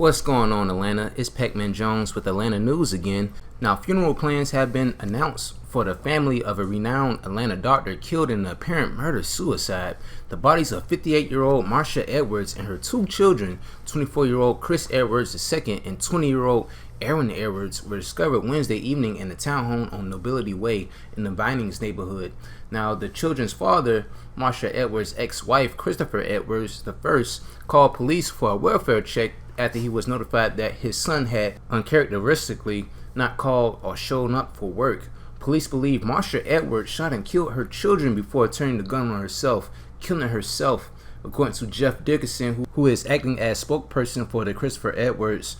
What's going on, Atlanta? It's Pac-Man Jones with Atlanta News again. Now, funeral plans have been announced for the family of a renowned Atlanta doctor killed in an apparent murder-suicide. The bodies of 58-year-old Marsha Edwards and her two children, 24-year-old Chris Edwards II and 20-year-old Aaron Edwards, were discovered Wednesday evening in the townhome on Nobility Way in the Vinings neighborhood. Now, the children's father, Marsha Edwards' ex-wife, Christopher Edwards I, called police for a welfare check after he was notified that his son had uncharacteristically not called or shown up for work. Police believe Marsha Edwards shot and killed her children before turning the gun on herself, killing herself, according to Jeff Dickerson, who is acting as spokesperson for the Christopher Edwards.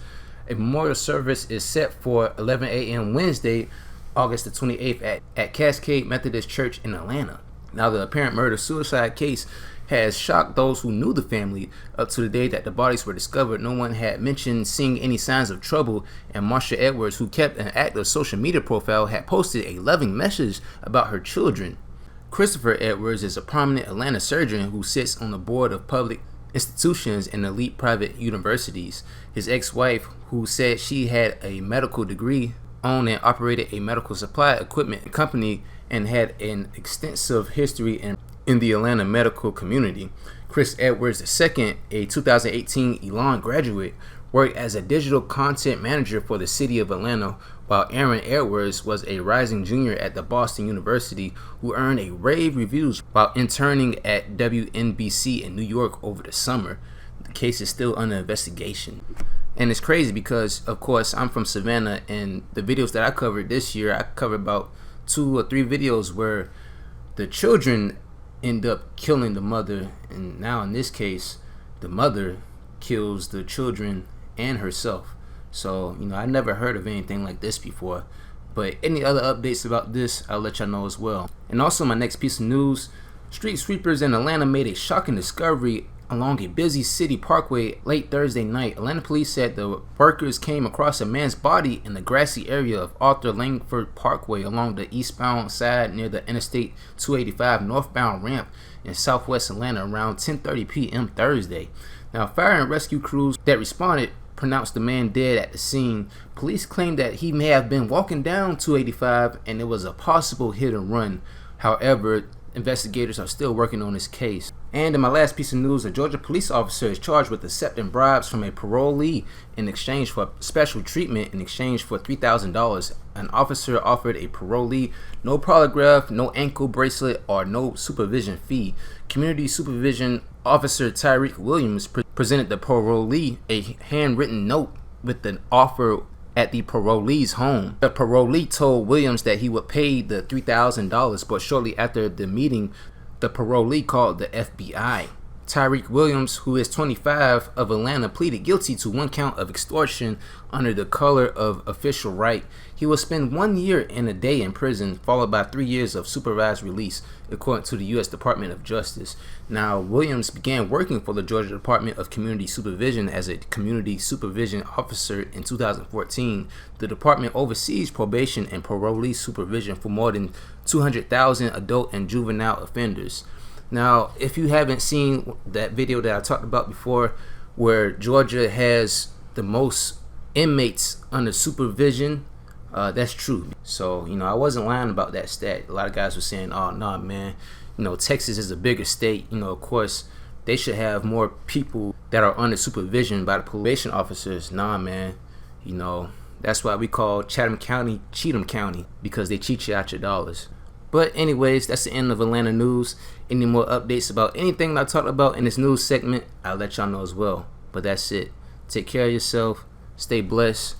A memorial service is set for 11 a.m. Wednesday, August the 28th at Cascade Methodist Church in Atlanta. Now, the apparent murder-suicide case has shocked those who knew the family. Up to the day that the bodies were discovered, no one had mentioned seeing any signs of trouble, and Marsha Edwards, who kept an active social media profile, had posted a loving message about her children. Christopher Edwards is a prominent Atlanta surgeon who sits on the board of public institutions and elite private universities. His ex-wife, who said she had a medical degree, owned and operated a medical supply equipment company, and had an extensive history in the Atlanta medical community. Chris Edwards II, a 2018 Elon graduate, worked as a digital content manager for the city of Atlanta, while Aaron Edwards was a rising junior at the Boston University who earned a rave reviews while interning at WNBC in New York over the summer. The case is still under investigation. And it's crazy because, of course, I'm from Savannah, and the videos that I covered this year, I covered about 2 or 3 videos where the children end up killing the mother, and now in this case the mother kills the children and herself. So, I never heard of anything like this before, but any other updates about this, I'll let y'all know as well. And also, my next piece of news: street sweepers in Atlanta made a shocking discovery along a busy city parkway late Thursday night. Atlanta police said the workers came across a man's body in the grassy area of Arthur Langford Parkway along the eastbound side near the Interstate 285 northbound ramp in southwest Atlanta around 10:30 p.m. Thursday. Now, fire and rescue crews that responded pronounced the man dead at the scene. Police claimed that he may have been walking down 285 and it was a possible hit and run. However, investigators are still working on this case. And in my last piece of news, a Georgia police officer is charged with accepting bribes from a parolee in exchange for special treatment in exchange for $3,000. An officer offered a parolee no polygraph, no ankle bracelet, or no supervision fee. Community supervision officer Tyreek Williams presented the parolee a handwritten note with an offer at the parolee's home. The parolee told Williams that he would pay the $3,000, but shortly after the meeting, the parolee called the FBI. Tyreek Williams, who is 25, of Atlanta, pleaded guilty to 1 count of extortion under the color of official right. He will spend 1 year and a day in prison, followed by 3 years of supervised release, according to the U.S. Department of Justice. Now, Williams began working for the Georgia Department of Community Supervision as a community supervision officer in 2014. The department oversees probation and parolee supervision for more than 200,000 adult and juvenile offenders. Now, if you haven't seen that video that I talked about before, where Georgia has the most inmates under supervision, that's true. So, I wasn't lying about that stat. A lot of guys were saying, oh, nah, man, Texas is a bigger state. Of course, they should have more people that are under supervision by the probation officers. Nah, man, that's why we call Chatham County Cheatham County, because they cheat you out your dollars. But anyways, that's the end of Atlanta News. Any more updates about anything that I talked about in this news segment, I'll let y'all know as well. But that's it. Take care of yourself. Stay blessed.